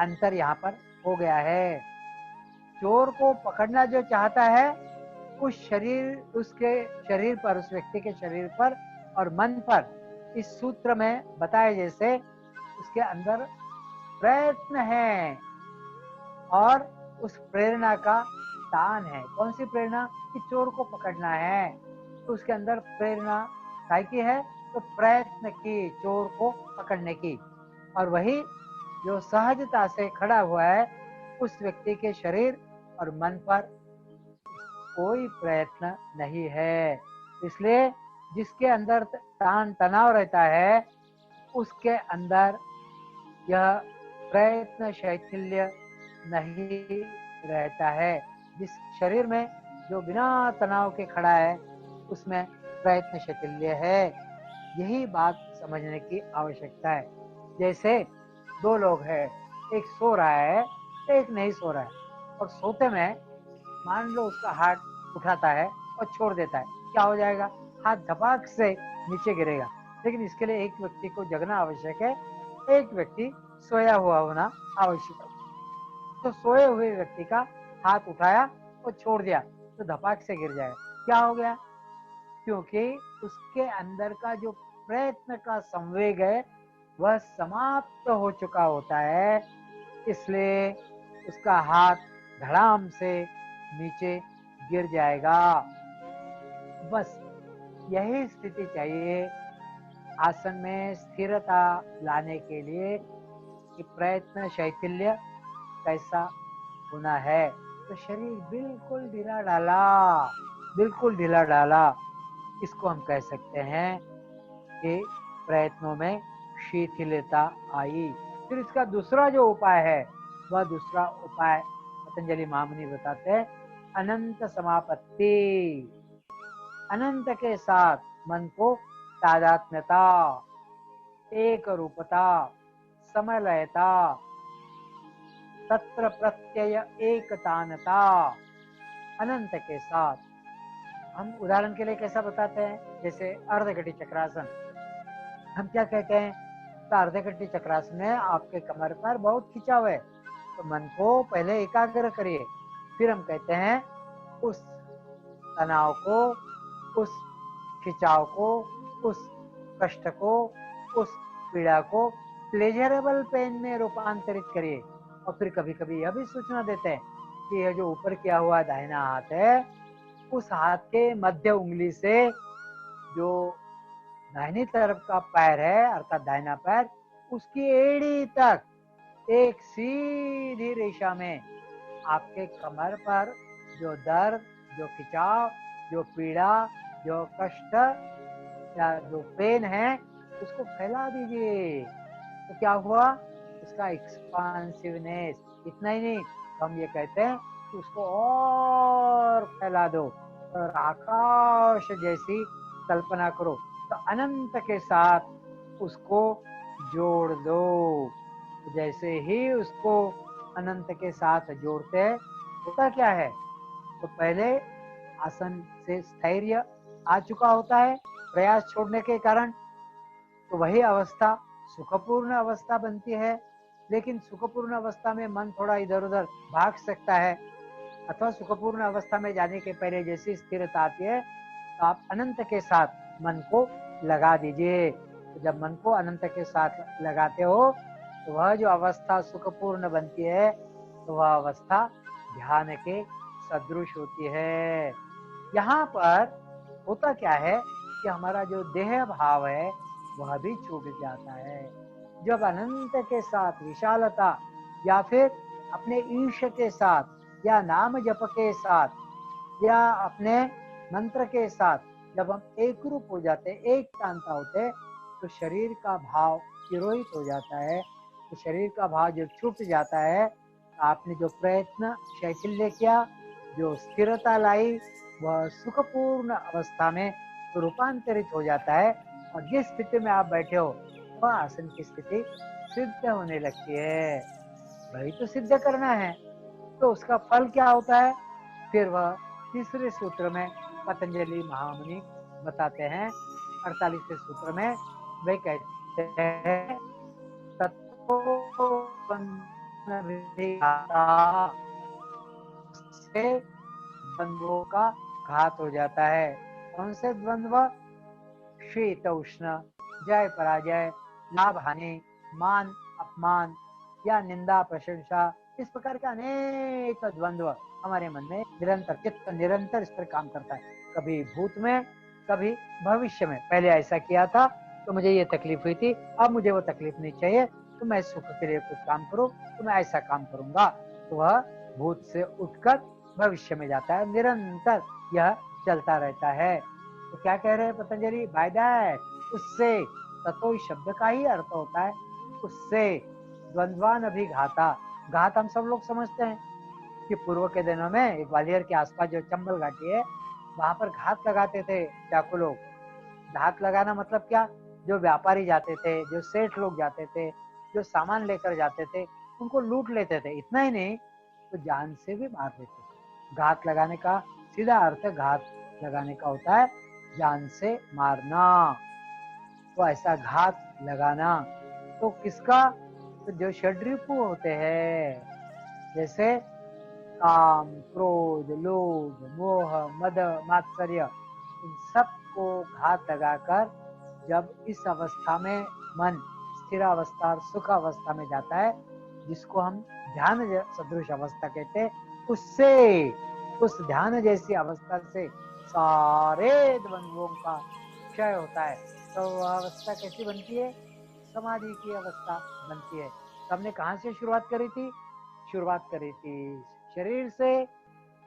अंतर यहाँ पर हो गया है। चोर को पकड़ना जो चाहता है, उस शरीर, उसके शरीर पर, उस व्यक्ति के शरीर पर और मन पर, इस सूत्र में बताए जैसे उसके अंदर प्रयत्न है और उस प्रेरणा का तान है। कौन सी प्रेरणा? कि चोर को पकड़ना है, तो उसके अंदर प्रेरणा काय की है? तो प्रयत्न की, चोर को पकड़ने की। और वही जो सहजता से खड़ा हुआ है, उस व्यक्ति के शरीर और मन पर कोई प्रयत्न नहीं है। इसलिए जिसके अंदर तान तनाव रहता है, उसके अंदर यह प्रयत्न शैथिल्य नहीं रहता है। जिस शरीर में जो बिना तनाव के खड़ा है, उसमें प्रयत्न शैथिल्य है। यही बात समझने की आवश्यकता है। जैसे दो लोग हैं, एक सो रहा है, एक नहीं सो रहा है, और सोते में मान लो उसका हाथ उठाता है और छोड़ देता है, क्या हो जाएगा? हाथ धपाक से नीचे गिरेगा। लेकिन इसके लिए एक व्यक्ति को जगना आवश्यक है, एक व्यक्ति सोया हुआ होना आवश्यक है। तो सोए हुए व्यक्ति का हाथ उठाया और छोड़ दिया तो धपाक से गिर जाएगा। क्या हो गया? क्योंकि उसके अंदर का जो प्रयत्न का संवेग है वह समाप्त हो चुका होता है, इसलिए उसका हाथ धड़ाम से नीचे गिर जाएगा। बस यही स्थिति चाहिए आसन में स्थिरता लाने के लिए कि प्रयत्न शैथिल्य कैसा होना है। तो शरीर बिल्कुल ढीला ढाला, बिल्कुल ढीला ढाला, इसको हम कह सकते हैं कि प्रयत्नों में शिथिलता आई। फिर इसका दूसरा जो उपाय है, वह दूसरा उपाय पतंजलि महामुनि बताते हैं अनंत समापत्ति। अनंत के साथ मन को तादात्म्यता, एक रूपता, समलयता, तत्र प्रत्यय एकतानता, अनंत के साथ। हम उदाहरण के लिए कैसा बताते हैं, जैसे अर्धघटी चक्रासन। हम क्या कहते हैं? तो अर्धघटी चक्रासन में आपके कमर पर बहुत खिंचाव है, तो मन को पहले एकाग्र करिए। फिर हम कहते हैं उस तनाव को, उस खिंचाव को, उस कष्ट को, उस पीड़ा को प्लेजरेबल पेन में रूपांतरित करिए। और फिर कभी कभी यह भी सूचना देते हैं कि यह जो ऊपर किया हुआ दाहिना हाथ है, उस हाथ के मध्य उंगली से जो दाहिनी तरफ का पैर है अर्थात दाहिना पैर, उसकी एड़ी तक एक सीधी रेखा में आपके कमर पर जो दर्द, जो खिंचाव, जो पीड़ा, जो कष्ट या जो पेन है उसको फैला दीजिए। तो क्या हुआ? उसका एक्सपांसिवनेस। इतना ही नहीं, तो हम ये कहते हैं कि उसको और फैला दो और आकाश जैसी कल्पना करो। तो अनंत के साथ उसको जोड़ दो। जैसे ही उसको अनंत के साथ जोड़ते हैं, होता क्या है? तो पहले आसन से स्थैर्य आ चुका होता है प्रयास छोड़ने के कारण, तो वही अवस्था सुखपूर्ण अवस्था बनती है। लेकिन सुखपूर्ण अवस्था में मन थोड़ा इधर उधर भाग सकता है, अथवा सुखपूर्ण अवस्था में जाने के पहले जैसी स्थिरता आती है, तो आप अनंत के साथ मन को लगा दीजिए। तो जब मन को अनंत के साथ लगाते हो तो वह जो अवस्था सुखपूर्ण बनती है, तो वह अवस्था ध्यान के सदृश होती है। यहाँ पर होता क्या है कि हमारा जो देह भाव है वह भी छूट जाता है। जब अनंत के साथ विशालता या फिर अपने ईश के साथ या नाम जप के साथ या अपने मंत्र के साथ जब हम एक रूप हो जाते, एक कांता होते, तो शरीर का भाव तिरोहित हो जाता है। तो शरीर का भाव जब छूट जाता है, तो आपने जो प्रयत्न शैथिल्य किया, जो स्थिरता लाई, वह सुखपूर्ण अवस्था में रूपांतरित हो जाता है। और जिस स्थिति में आप बैठे हो वह आसन की स्थिति सिद्ध होने लगती है। वही तो सिद्ध करना है। तो उसका फल क्या होता है? फिर वह तीसरे सूत्र में पतंजलि महामुनि बताते हैं, 48वें सूत्र में वे कहते हैं से द्वंद्वों का घात हो जाता है। कौन से द्वंद्व? शीत उष्ण, जय पराजय, लाभ हानि, मान अपमान या निंदा प्रशंसा, इस प्रकार के अनेक द्वंद्व हमारे मन में निरंतर, चित्त निरंतर इस पर काम करता है। कभी भूत में, कभी भविष्य में। पहले ऐसा किया था तो मुझे ये तकलीफ हुई थी, अब मुझे वो तकलीफ नहीं चाहिए, तो मैं सुख के लिए कुछ काम करूं, तो मैं ऐसा काम करूंगा। तो वह भूत से उठकर भविष्य में जाता है, निरंतर यह चलता रहता है। तो क्या कह रहे हैं पतंजलि? बाय दैट, उससे, ततो शब्द का ही अर्थ होता है उससे, द्वंद्वान अभिघाता। घात हम सब लोग समझते हैं कि पूर्व के दिनों में एक ग्वालियर के आसपास जो चंबल घाटी है, वहां पर घात लगाते थे चाकू लोग। घात लगाना मतलब क्या? जो व्यापारी जाते थे, जो सेठ लोग जाते थे, जो सामान लेकर जाते थे उनको लूट लेते थे। इतना ही नहीं, तो जान से भी मार देते थे। घात लगाने का सीधा अर्थ घात लगाने का होता है जान से मारना। तो ऐसा घात लगाना तो किसका? तो जो षड्रिपु होते हैं, जैसे काम, क्रोध, लोभ, मोह, मद, मात्सर्य, इन सबको घात लगाकर जब इस अवस्था में मन स्थिर अवस्था और सुख अवस्था में जाता है, जिसको हम ध्यान सदृश अवस्था कहते हैं, उससे उस ध्यान जैसी अवस्था से सारे द्वंद्वों का क्षय होता है। तो वह अवस्था कैसी बनती है? समाधि की अवस्था बनती है। तो हमने कहाँ से शुरुआत करी थी? शुरुआत करी थी शरीर से,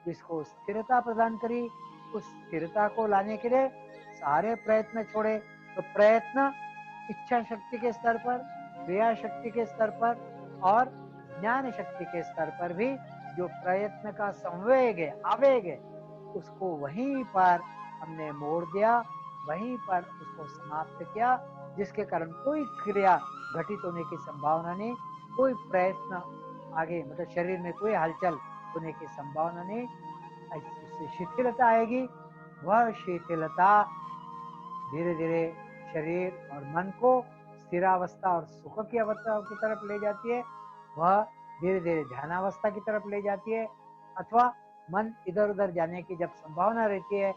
जिसको स्थिरता प्रदान करी। उस स्थिरता को लाने के लिए सारे प्रयत्न छोड़े। तो प्रयत्न इच्छा शक्ति के स्तर पर, क्रिया शक्ति के स्तर पर और ज्ञान शक्ति के स्तर पर भी जो प्रयत्न का संवेग है, आवेग है, उसको वहीं पर हमने मोड़ दिया, वहीं पर उसको समाप्त किया, जिसके कारण कोई क्रिया घटित होने की संभावना नहीं, कोई प्रयत्न आगे मतलब शरीर में कोई हलचल होने की संभावना नहीं। इससे शिथिलता आएगी। वह शिथिलता धीरे धीरे शरीर और मन को स्थिरावस्था और सुख की अवस्था की तरफ ले जाती है। वह धीरे धीरे ध्यानावस्था की तरफ ले जाती है। अथवा मन इधर उधर जाने की जब संभावना रहती है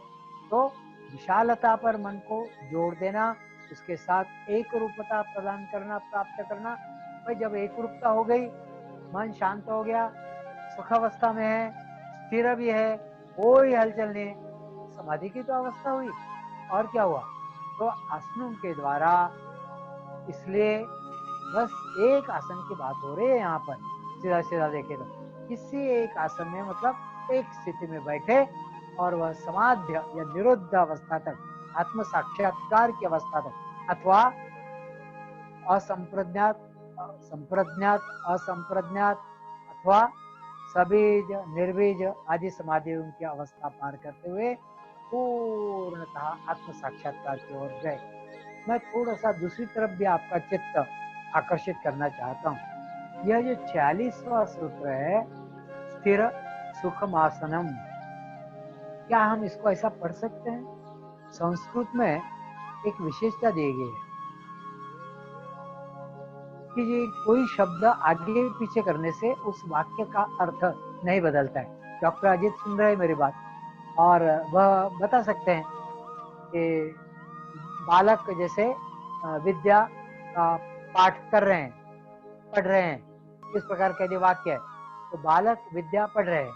तो विशालता पर मन को जोड़ देना, उसके साथ एक रूपता प्रदान करना, प्राप्त करना। भाई जब एक रूपता हो गई, मन शांत हो गया, सुखावस्था में है, स्थिर भी है, कोई हलचल नहीं है, समाधि की तो अवस्था हुई। और क्या हुआ? तो आसनों के द्वारा, इसलिए बस एक आसन की बात हो रही है यहाँ पर, सीधा सीधा देखे तो किसी एक आसन में मतलब एक स्थिति में बैठे और वह समाध्य या निरुद्ध अवस्था तक, आत्म साक्षात्कार की अवस्था तक, अथवा असंप्रज्ञात, संप्रज्ञात, असंप्रज्ञात अथवा सबीज, निर्बीज आदि समाधियों की अवस्था पार करते हुए पूर्णतः आत्म साक्षात्कार की ओर गए। मैं थोड़ा सा दूसरी तरफ भी आपका चित्त आकर्षित करना चाहता हूँ। यह जो 46वां सूत्र है, स्थिर सुखमासनम, क्या हम इसको ऐसा पढ़ सकते हैं? संस्कृत में एक विशेषता दी गई है कि ये कोई शब्द आगे पीछे करने से उस वाक्य का अर्थ नहीं बदलता है। डॉक्टर अजीत सुन रहे हैं मेरी बात, और वह बता सकते हैं कि बालक जैसे विद्या का पाठ कर रहे हैं, पढ़ रहे हैं, इस प्रकार का यदि वाक्य है तो बालक विद्या पढ़ रहे हैं,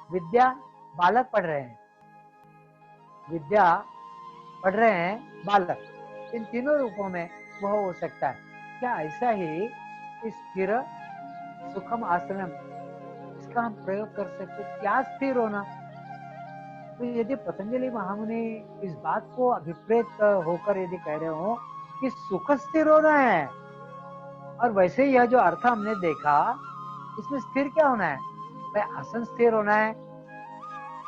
विद्या बालक पढ़ रहे हैं, विद्या पढ़ रहे हैं बालक, इन तीनों रूपों में वह हो सकता है। क्या ऐसा ही इस स्थिर सुखम आसनम, इसका हम प्रयोग कर सकते? क्या स्थिर होना? तो यदि पतंजलि महामुनि इस बात को अभिप्रेत होकर यदि कह रहे हो कि सुख स्थिर होना है, और वैसे यह जो अर्थ हमने देखा, इसमें स्थिर क्या होना है? भाई आसन स्थिर होना है,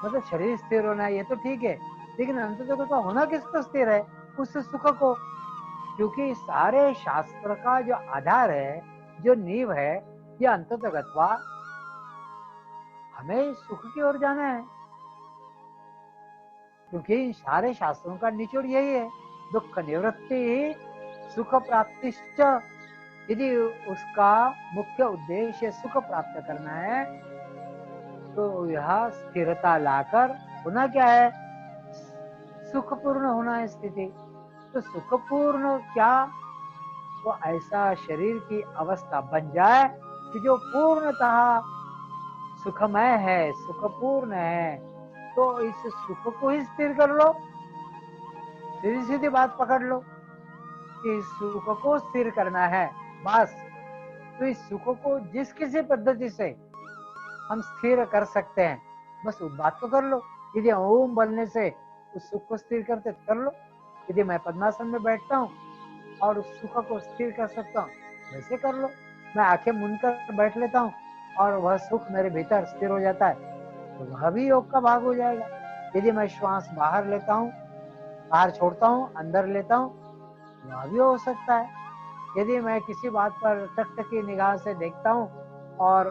मतलब शरीर स्थिर होना है, ये तो ठीक है, लेकिन अंततः तो होना किसको स्थिर है? उस सुख को। क्योंकि सारे शास्त्र का जो आधार है, जो नींव है, ये अंततः हमें सुख की ओर जाना है। क्योंकि सारे शास्त्रों का निचोड़ यही है, दुख निवृत्ति सुख प्राप्तिश्च। यदि उसका मुख्य उद्देश्य सुख प्राप्त करना है तो यह स्थिरता लाकर होना क्या है? सुखपूर्ण होना है स्थिति। तो सुखपूर्ण क्या? तो ऐसा शरीर की अवस्था बन जाए कि जो पूर्णतः सुखमय है, सुखपूर्ण है। तो इस सुख को ही स्थिर कर लो, सीधी सीधी बात पकड़ लो कि सुख को स्थिर करना है बस। तो इस सुख को जिस किसी पद्धति से हम स्थिर कर सकते हैं, बस उस बात को कर लो। यदि ओम बोलने से उस सुख को स्थिर करते कर लो, यदि मैं पद्मासन में बैठता हूँ और उस सुख को स्थिर कर सकता हूँ, वैसे कर लो। मैं आंखें मूंद कर बैठ लेता हूँ और वह सुख मेरे भीतर स्थिर हो जाता है, तो वह भी योग का भाग हो जाएगा। यदि मैं श्वास बाहर लेता हूँ, बाहर छोड़ता हूँ, अंदर लेता हूँ, वह भी हो सकता है। यदि मैं किसी बात पर टकटकी निगाह से देखता हूँ और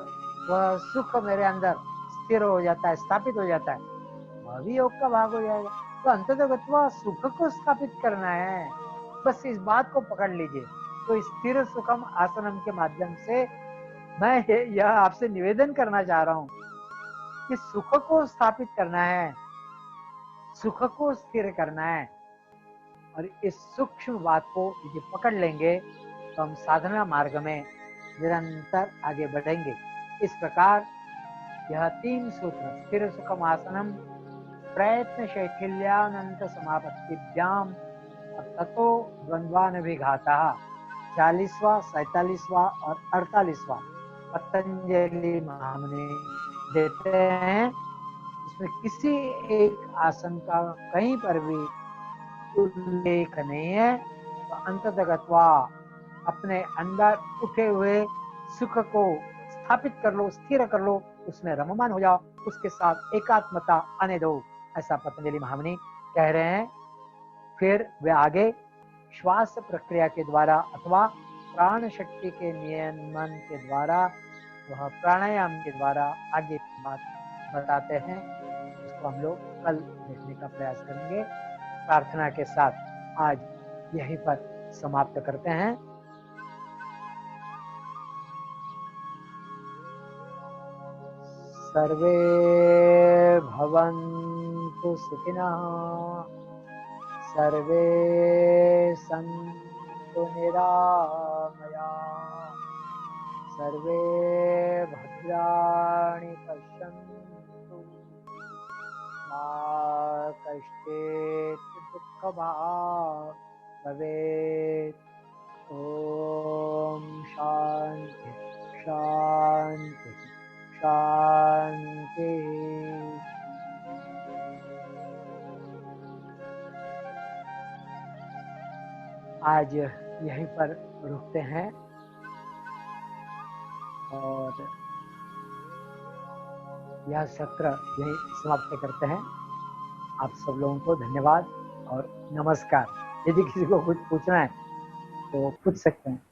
वह सुख मेरे अंदर स्थिर हो जाता है, स्थापित हो जाता है, वह भी योग का भाग हो जाएगा। तो अंततः सुख को स्थापित करना है, बस इस बात को पकड़ लीजिए। तो स्थिर सुखम आसनम के माध्यम से मैं यह आपसे निवेदन करना चाह रहा हूँ कि सुख को स्थापित करना है, सुख को स्थिर करना है। और इस सूक्ष्म बात को यदि पकड़ लेंगे तो हम साधना मार्ग में निरंतर आगे बढ़ेंगे। इस प्रकार यह 3 सूत्र स्थिर सुखम आसनम प्रयत्न शैथिल्यानंत समापत्तिभ्याम ततो द्वंद्वानभिघाता 40वां, 47वां और 48वां पतंजलि महामुनि देते हैं। इसमें किसी एक आसन का कहीं पर भी उल्लेख नहीं है। तो अंततगत्वा अपने अंदर उठे हुए सुख को स्थापित कर लो, स्थिर कर लो, उसमें रममान हो जाओ, उसके साथ एकात्मता आने दो, ऐसा पतंजलि महामुनि कह रहे हैं। फिर वे आगे श्वास प्रक्रिया के द्वारा अथवा प्राण शक्ति के नियमन के द्वारा, वह प्राणायाम के द्वारा आगे बात बताते हैं। उसको हम लोग कल देखने का प्रयास करेंगे। प्रार्थना के साथ आज यहीं पर समाप्त करते हैं। सर्वे भवन्तु सुखिनः, सर्वे सन्तु निरामयाः, सर्वे भद्राणि पश्यन्तु, मा कश्चित् दुःखभाग् भवेत्। ॐ शान्ति शान्ति शान्ति। आज यहीं पर रुकते हैं और यह सत्र यहीं समाप्त करते हैं। आप सब लोगों को धन्यवाद और नमस्कार। यदि किसी को कुछ पूछना है तो पूछ सकते हैं।